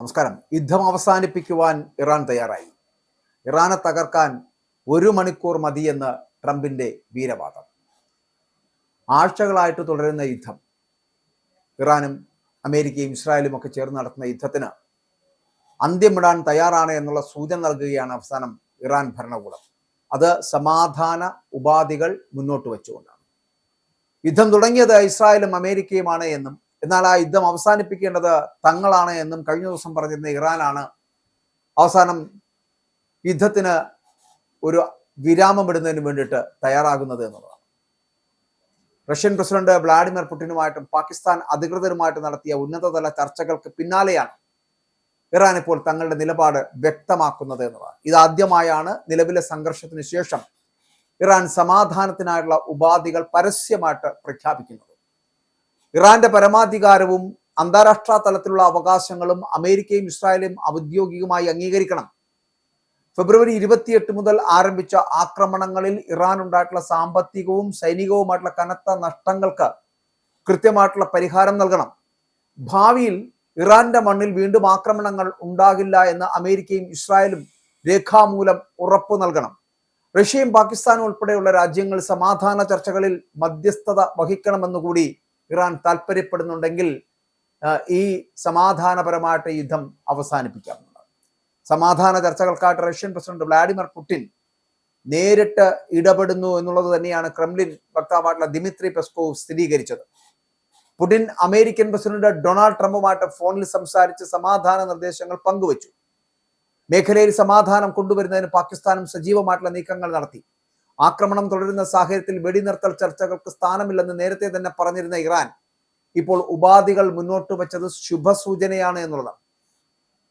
നമസ്കാരം. യുദ്ധം അവസാനിപ്പിക്കുവാൻ ഇറാൻ തയ്യാറായി. ഇറാനെ തകർക്കാൻ 1 മണിക്കൂർ മതിയെന്ന് ട്രംപിന്റെ വീരവാദം. ആഴ്ചകളായിട്ട് തുടരുന്ന യുദ്ധം, ഇറാനും അമേരിക്കയും ഇസ്രായേലും ഒക്കെ ചേർന്ന് നടത്തുന്ന യുദ്ധത്തിന് അന്ത്യമിടാൻ തയ്യാറാണ് എന്നുള്ള സൂചന നൽകുകയാണ് അവസാനം ഇറാൻ ഭരണകൂടം. അത് സമാധാന ഉപാധികൾ മുന്നോട്ട് വെച്ചുകൊണ്ടാണ്. യുദ്ധം തുടങ്ങിയത് ഇസ്രായേലും അമേരിക്കയുമാണ് എന്നും എന്നാൽ ആ യുദ്ധം അവസാനിപ്പിക്കേണ്ടത് തങ്ങളാണ് എന്നും കഴിഞ്ഞ ദിവസം പറഞ്ഞിരുന്ന ഇറാനാണ് അവസാനം യുദ്ധത്തിന് ഒരു വിരാമമിടുന്നതിന് വേണ്ടിയിട്ട് തയ്യാറാകുന്നത് എന്നുള്ളതാണ്. റഷ്യൻ പ്രസിഡന്റ് വ്ളാഡിമിർ പുടിനുമായിട്ടും പാകിസ്ഥാൻ അധികൃതരുമായിട്ട് നടത്തിയ ഉന്നതതല ചർച്ചകൾക്ക് പിന്നാലെയാണ് ഇറാൻ ഇപ്പോൾ തങ്ങളുടെ നിലപാട് വ്യക്തമാക്കുന്നത് എന്നതാണ്. ഇതാദ്യമായാണ് നിലവിലെ സംഘർഷത്തിന് ശേഷം ഇറാൻ സമാധാനത്തിനായുള്ള ഉപാധികൾ പരസ്യമായിട്ട് പ്രഖ്യാപിക്കുന്നത്. ഇറാന്റെ പരമാധികാരവും അന്താരാഷ്ട്ര തലത്തിലുള്ള അവകാശങ്ങളും അമേരിക്കയും ഇസ്രായേലും ഔദ്യോഗികമായി അംഗീകരിക്കണം. ഫെബ്രുവരി 28 മുതൽ ആരംഭിച്ച ആക്രമണങ്ങളിൽ ഇറാൻ ഉണ്ടായിട്ടുള്ള സാമ്പത്തികവും സൈനികവുമായിട്ടുള്ള കനത്ത നഷ്ടങ്ങൾക്ക് കൃത്യമായിട്ടുള്ള പരിഹാരം നൽകണം. ഭാവിയിൽ ഇറാന്റെ മണ്ണിൽ വീണ്ടും ആക്രമണങ്ങൾ ഉണ്ടാകില്ല എന്ന് അമേരിക്കയും ഇസ്രായേലും രേഖാമൂലം ഉറപ്പു നൽകണം. റഷ്യയും പാകിസ്ഥാനും ഉൾപ്പെടെയുള്ള രാജ്യങ്ങൾ സമാധാന ചർച്ചകളിൽ മധ്യസ്ഥത വഹിക്കണമെന്നുകൂടി ഇറാൻ താല്പര്യപ്പെടുന്നുണ്ടെങ്കിൽ ഈ സമാധാനപരമായിട്ട് യുദ്ധം അവസാനിപ്പിക്കാവുന്നതാണ്. സമാധാന ചർച്ചകൾക്കായിട്ട് റഷ്യൻ പ്രസിഡന്റ് വ്ളാഡിമിർ പുടിൻ നേരിട്ട് ഇടപെടുന്നു എന്നുള്ളത് തന്നെയാണ് ക്രെംലിൻ വക്താവായിട്ടുള്ള ദിമിത്രി പെസ്കോവ് സ്ഥിരീകരിച്ചത്. പുടിൻ അമേരിക്കൻ പ്രസിഡന്റ് ഡൊണാൾഡ് ട്രംപുമായിട്ട് ഫോണിൽ സംസാരിച്ച് സമാധാന നിർദ്ദേശങ്ങൾ പങ്കുവച്ചു. മേഖലയിൽ സമാധാനം കൊണ്ടുവരുന്നതിന് പാകിസ്ഥാനും സജീവമായിട്ടുള്ള നീക്കങ്ങൾ നടത്തി. ആക്രമണം തുടരുന്ന സാഹചര്യത്തിൽ വെടിനിർത്തൽ ചർച്ചകൾക്ക് സ്ഥാനമില്ലെന്ന് നേരത്തെ തന്നെ പറഞ്ഞിരുന്ന ഇറാൻ ഇപ്പോൾ ഉപാധികൾ മുന്നോട്ട് വെച്ചത് ശുഭസൂചനയാണ് എന്നുള്ളതാണ്.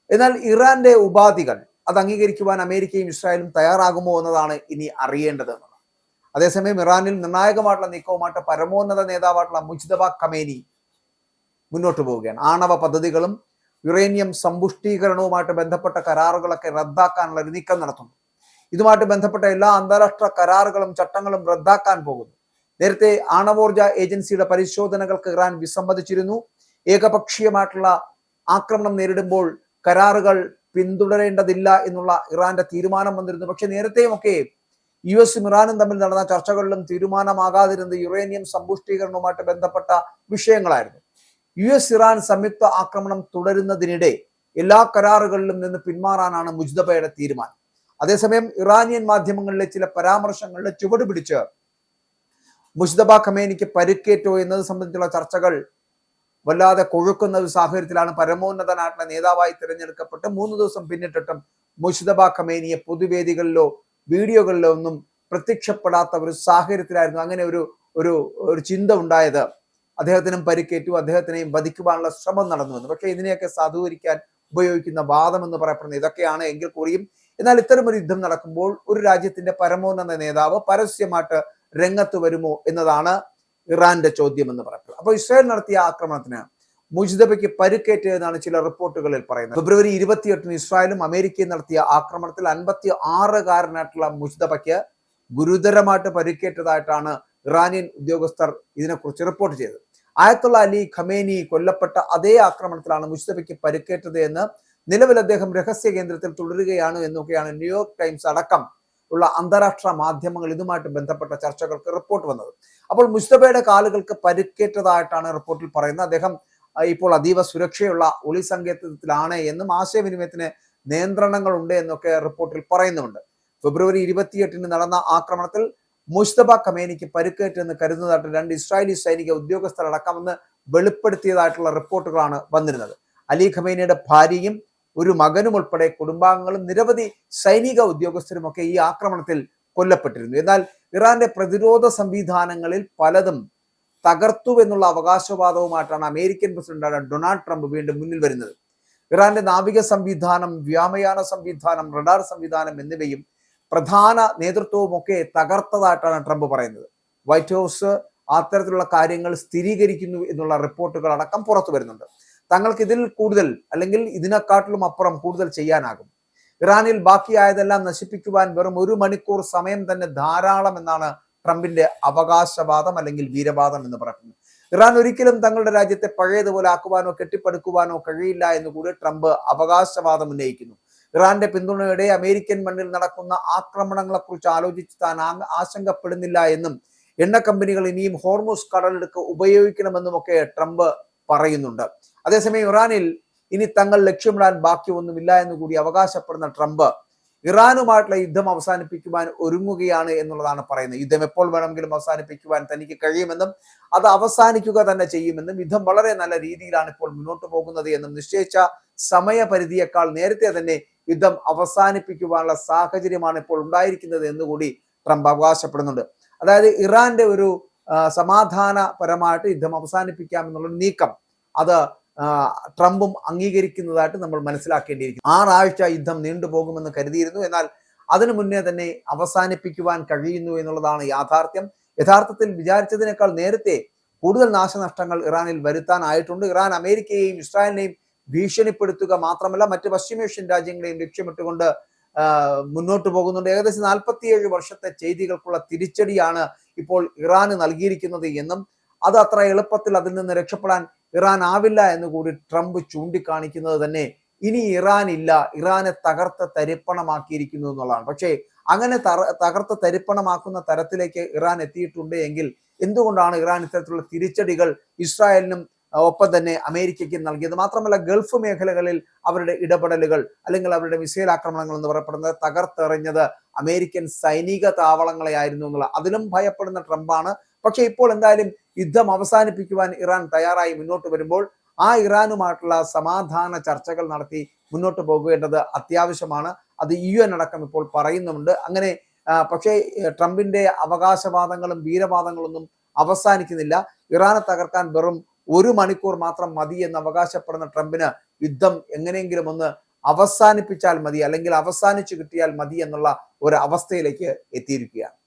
എന്നാൽ ഇറാന്റെ ഉപാധികൾ അത് അംഗീകരിക്കുവാൻ അമേരിക്കയും ഇസ്രായേലും തയ്യാറാകുമോ എന്നതാണ് ഇനി അറിയേണ്ടത് എന്നുള്ളത്. അതേസമയം ഇറാനിൽ നിർണായകമായിട്ടുള്ള നീക്കവുമായിട്ട് പരമോന്നത നേതാവായിട്ടുള്ള മുജ്തബ ഖമേനി മുന്നോട്ട് പോവുകയാണ്. ആണവ പദ്ധതികളും യുറേനിയം സമ്പുഷ്ടീകരണവുമായിട്ട് ബന്ധപ്പെട്ട കരാറുകളൊക്കെ റദ്ദാക്കാനുള്ള ഒരു നീക്കം നടത്തുന്നു. ഇതുമായിട്ട് ബന്ധപ്പെട്ട എല്ലാ അന്താരാഷ്ട്ര കരാറുകളും ചട്ടങ്ങളും റദ്ദാക്കാൻ പോകുന്നു. നേരത്തെ ആണവോർജ ഏജൻസിയുടെ പരിശോധനകൾക്ക് ഇറാൻ വിസമ്മതിച്ചിരുന്നു. ഏകപക്ഷീയമായിട്ടുള്ള ആക്രമണം നേരിടുമ്പോൾ കരാറുകൾ പിന്തുടരേണ്ടതില്ല എന്നുള്ള ഇറാന്റെ തീരുമാനം വന്നിരുന്നു. പക്ഷെ നേരത്തെയുമൊക്കെ US ഇറാനും തമ്മിൽ നടന്ന ചർച്ചകളിലും തീരുമാനമാകാതിരുന്നത് യുറേനിയം സമ്പുഷ്ടീകരണവുമായിട്ട് ബന്ധപ്പെട്ട വിഷയങ്ങളായിരുന്നു. US ഇറാൻ സംയുക്ത ആക്രമണം തുടരുന്നതിനിടെ എല്ലാ കരാറുകളിലും നിന്ന് പിന്മാറാനാണ് മുജ്തബയുടെ തീരുമാനം. അതേസമയം ഇറാനിയൻ മാധ്യമങ്ങളിലെ ചില പരാമർശങ്ങളുടെ ചുവട് പിടിച്ച് മുജ്തബ ഖമേനിക്ക് പരിക്കേറ്റോ എന്നത് സംബന്ധിച്ചുള്ള ചർച്ചകൾ വല്ലാതെ കൊഴുക്കുന്ന ഒരു സാഹചര്യത്തിലാണ് പരമോന്നതനായിട്ടുള്ള നേതാവായി തിരഞ്ഞെടുക്കപ്പെട്ട് 3 ദിവസം പിന്നിട്ടിട്ടും മുജ്തബ ഖമേനിയെ പൊതുവേദികളിലോ വീഡിയോകളിലോ ഒന്നും പ്രത്യക്ഷപ്പെടാത്ത ഒരു സാഹചര്യത്തിലായിരുന്നു അങ്ങനെ ഒരു ചിന്ത ഉണ്ടായത്. അദ്ദേഹത്തിനും പരിക്കേറ്റു, അദ്ദേഹത്തിനെയും വധിക്കുവാനുള്ള ശ്രമം നടന്നുവെന്ന്. പക്ഷേ ഇതിനെയൊക്കെ സാധൂകരിക്കാൻ ഉപയോഗിക്കുന്ന വാദം എന്ന് പറയപ്പെടുന്നത് ഇതൊക്കെയാണ് എങ്കിൽ കൂടിയും എന്നാൽ ഇത്തരമൊരു യുദ്ധം നടക്കുമ്പോൾ ഒരു രാജ്യത്തിന്റെ പരമോന്നത നേതാവ് പരസ്യമായിട്ട് രംഗത്ത് വരുമോ എന്നതാണ് ഇറാന്റെ ചോദ്യം എന്ന് പറയുന്നത്. അപ്പോൾ ഇസ്രായേൽ നടത്തിയ ആക്രമണത്തിന് മുജ്തബയ്ക്ക് പരിക്കേറ്റതെന്നാണ് ചില റിപ്പോർട്ടുകളിൽ പറയുന്നത്. ഫെബ്രുവരി 28 ഇസ്രായേലും അമേരിക്കയും നടത്തിയ ആക്രമണത്തിൽ 56-കാരനായിട്ടുള്ള മുജ്തബയ്ക്ക് ഗുരുതരമായിട്ട് പരിക്കേറ്റതായിട്ടാണ് ഇറാനിയൻ ഉദ്യോഗസ്ഥർ ഇതിനെക്കുറിച്ച് റിപ്പോർട്ട് ചെയ്തത്. ആയത്തുള്ള അലി ഖമേനി കൊല്ലപ്പെട്ട അതേ ആക്രമണത്തിലാണ് മുജ്തബയ്ക്ക് പരിക്കേറ്റത് എന്ന് നിലവിൽ അദ്ദേഹം രഹസ്യ കേന്ദ്രത്തിൽ തുടരുകയാണ് എന്നൊക്കെയാണ് ന്യൂയോർക്ക് ടൈംസ് അടക്കം ഉള്ള അന്താരാഷ്ട്ര മാധ്യമങ്ങൾ ഇതുമായിട്ട് ബന്ധപ്പെട്ട ചർച്ചകൾക്ക് റിപ്പോർട്ട് വന്നത്. അപ്പോൾ മുജ്തബയുടെ കാലുകൾക്ക് പരിക്കേറ്റതായിട്ടാണ് റിപ്പോർട്ടിൽ പറയുന്നത്. അദ്ദേഹം ഇപ്പോൾ അതീവ സുരക്ഷയുള്ള ഒളി സങ്കേതത്തിലാണ് എന്നും ആശയവിനിമയത്തിന് നിയന്ത്രണങ്ങൾ ഉണ്ട് എന്നൊക്കെ റിപ്പോർട്ടിൽ പറയുന്നുണ്ട്. ഫെബ്രുവരി 28 നടന്ന ആക്രമണത്തിൽ മുജ്തബ ഖമേനിക്ക് പരിക്കേറ്റെന്ന് കരുതുന്നതായിട്ട് 2 ഇസ്രായേലി സൈനിക ഉദ്യോഗസ്ഥരടക്കമെന്ന് വെളിപ്പെടുത്തിയതായിട്ടുള്ള റിപ്പോർട്ടുകളാണ് വന്നിരുന്നത്. അലി ഖമേനിയുടെ ഭാര്യയും ഒരു മകനും ഉൾപ്പെടെ കുടുംബാംഗങ്ങളും നിരവധി സൈനിക ഉദ്യോഗസ്ഥരുമൊക്കെ ഈ ആക്രമണത്തിൽ കൊല്ലപ്പെട്ടിരുന്നു. എന്നാൽ ഇറാന്റെ പ്രതിരോധ സംവിധാനങ്ങളിൽ പലതും തകർത്തു എന്നുള്ള അവകാശവാദവുമായിട്ടാണ് അമേരിക്കൻ പ്രസിഡന്റ് ഡൊണാൾഡ് ട്രംപ് വീണ്ടും മുന്നിൽ വരുന്നത്. ഇറാന്റെ നാവിക സംവിധാനം, വ്യോമയാന സംവിധാനം, റഡാർ സംവിധാനം എന്നിവയും പ്രധാന നേതൃത്വവും ഒക്കെ തകർത്തതായിട്ടാണ് ട്രംപ് പറയുന്നത്. വൈറ്റ് ഹൗസ് അത്തരത്തിലുള്ള കാര്യങ്ങൾ സ്ഥിരീകരിക്കുന്നു എന്നുള്ള റിപ്പോർട്ടുകൾ അടക്കം പുറത്തു വരുന്നുണ്ട്. തങ്ങൾക്ക് ഇതിൽ കൂടുതൽ അല്ലെങ്കിൽ ഇതിനെക്കാട്ടിലും അപ്പുറം കൂടുതൽ ചെയ്യാനാകും. ഇറാനിൽ ബാക്കിയായതെല്ലാം നശിപ്പിക്കുവാൻ വെറും 1 മണിക്കൂർ സമയം തന്നെ ധാരാളം എന്നാണ് ട്രംപിന്റെ അവകാശവാദം അല്ലെങ്കിൽ വീരവാദം എന്ന് പറയുന്നത്. ഇറാൻ ഒരിക്കലും തങ്ങളുടെ രാജ്യത്തെ പഴയതുപോലെ ആക്കുവാനോ കെട്ടിപ്പടുക്കുവാനോ കഴിയില്ല എന്ന് കൂടി ട്രംപ് അവകാശവാദം ഉന്നയിക്കുന്നു. ഇറാന്റെ പിന്തുണയോടെ അമേരിക്കൻ മണ്ണിൽ നടക്കുന്ന ആക്രമണങ്ങളെക്കുറിച്ച് ആലോചിച്ച് താൻ ആശങ്കപ്പെടുന്നില്ല എന്നും എണ്ണ കമ്പനികൾ ഇനിയും ഹോർമുസ് കടലിടുക്ക് ഉപയോഗിക്കണമെന്നുമൊക്കെ ട്രംപ് പറയുന്നുണ്ട്. അതേസമയം ഇറാനിൽ ഇനി തങ്ങൾ ലക്ഷ്യമിടാൻ ബാക്കിയൊന്നുമില്ല എന്ന് കൂടി അവകാശപ്പെടുന്ന ട്രംപ് ഇറാനുമായിട്ടുള്ള യുദ്ധം അവസാനിപ്പിക്കുവാൻ ഒരുങ്ങുകയാണ് എന്നുള്ളതാണ് പറയുന്നത്. യുദ്ധം എപ്പോൾ വേണമെങ്കിലും അവസാനിപ്പിക്കുവാൻ തനിക്ക് കഴിയുമെന്നും അത് അവസാനിക്കുക തന്നെ ചെയ്യുമെന്നും യുദ്ധം വളരെ നല്ല രീതിയിലാണ് ഇപ്പോൾ മുന്നോട്ട് പോകുന്നത് എന്നും നിശ്ചയിച്ച സമയപരിധിയേക്കാൾ നേരത്തെ തന്നെ യുദ്ധം അവസാനിപ്പിക്കുവാനുള്ള സാഹചര്യമാണ് ഇപ്പോൾ ഉണ്ടായിരിക്കുന്നത് എന്നുകൂടി ട്രംപ് അവകാശപ്പെടുന്നുണ്ട്. അതായത് ഇറാന്റെ ഒരു സമാധാനപരമായിട്ട് യുദ്ധം അവസാനിപ്പിക്കാമെന്നുള്ള നീക്കം അത് ട്രംപും അംഗീകരിക്കുന്നതായിട്ട് നമ്മൾ മനസ്സിലാക്കേണ്ടിയിരിക്കുന്നു. 6 ആഴ്ച യുദ്ധം നീണ്ടുപോകുമെന്ന് കരുതിയിരുന്നു. എന്നാൽ അതിനു മുന്നേ തന്നെ അവസാനിപ്പിക്കുവാൻ കഴിയുന്നു എന്നുള്ളതാണ് യാഥാർത്ഥ്യം. യഥാർത്ഥത്തിൽ വിചാരിച്ചതിനേക്കാൾ നേരത്തെ കൂടുതൽ നാശനഷ്ടങ്ങൾ ഇറാനിൽ വരുത്താനായിട്ടുണ്ട്. ഇറാൻ അമേരിക്കയെയും ഇസ്രായേലിനെയും ഭീഷണിപ്പെടുത്തുക മാത്രമല്ല മറ്റ് പശ്ചിമേഷ്യൻ രാജ്യങ്ങളെയും ലക്ഷ്യമിട്ടുകൊണ്ട് മുന്നോട്ട് പോകുന്നുണ്ട്. ഏകദേശം 47 വർഷത്തെ ചെയ്തികൾക്കുള്ള തിരിച്ചടിയാണ് ഇപ്പോൾ ഇറാന് നൽകിയിരിക്കുന്നത് എന്നും അത് അത്ര എളുപ്പത്തിൽ അതിൽ നിന്ന് രക്ഷപ്പെടാൻ ഇറാൻ ആവില്ല എന്ന് കൂടി ട്രംപ് ചൂണ്ടിക്കാണിക്കുന്നത് തന്നെ ഇനി ഇറാൻ ഇല്ല, ഇറാനെ തകർത്ത് തരിപ്പണമാക്കിയിരിക്കുന്നു എന്നുള്ളതാണ്. പക്ഷേ അങ്ങനെ തകർത്ത് തരിപ്പണമാക്കുന്ന തരത്തിലേക്ക് ഇറാൻ എത്തിയിട്ടുണ്ട് എങ്കിൽ എന്തുകൊണ്ടാണ് ഇറാൻ ഇത്തരത്തിലുള്ള തിരിച്ചടികൾ ഇസ്രായേലിനും ഒപ്പം തന്നെ അമേരിക്കയ്ക്ക് നൽകിയത്? മാത്രമല്ല ഗൾഫ് മേഖലകളിൽ അവരുടെ ഇടപെടലുകൾ അല്ലെങ്കിൽ അവരുടെ മിസൈൽ ആക്രമണങ്ങൾ എന്ന് പറയപ്പെടുന്നത് തകർത്തെറിഞ്ഞത് അമേരിക്കൻ സൈനിക താവളങ്ങളെയായിരുന്നു എന്നുള്ള അതിലും ഭയപ്പെടുന്ന ട്രംപാണ്. പക്ഷെ ഇപ്പോൾ എന്തായാലും യുദ്ധം അവസാനിപ്പിക്കുവാൻ ഇറാൻ തയ്യാറായി മുന്നോട്ട് വരുമ്പോൾ ആ ഇറാനുമായിട്ടുള്ള സമാധാന ചർച്ചകൾ നടത്തി മുന്നോട്ട് പോകേണ്ടത് അത്യാവശ്യമാണ്. അത് UN അടക്കം ഇപ്പോൾ പറയുന്നുമുണ്ട്. അങ്ങനെ പക്ഷേ ട്രംപിന്റെ അവകാശവാദങ്ങളും വീരവാദങ്ങളൊന്നും അവസാനിക്കുന്നില്ല. ഇറാനെ തകർക്കാൻ വെറും 1 മണിക്കൂർ മാത്രം മതി എന്ന് അവകാശപ്പെടുന്ന ട്രംപിന് യുദ്ധം എങ്ങനെയെങ്കിലും ഒന്ന് അവസാനിപ്പിച്ചാൽ മതി അല്ലെങ്കിൽ അവസാനിച്ചു കിട്ടിയാൽ മതി എന്നുള്ള ഒരു അവസ്ഥയിലേക്ക് എത്തിയിരിക്കുകയാണ്.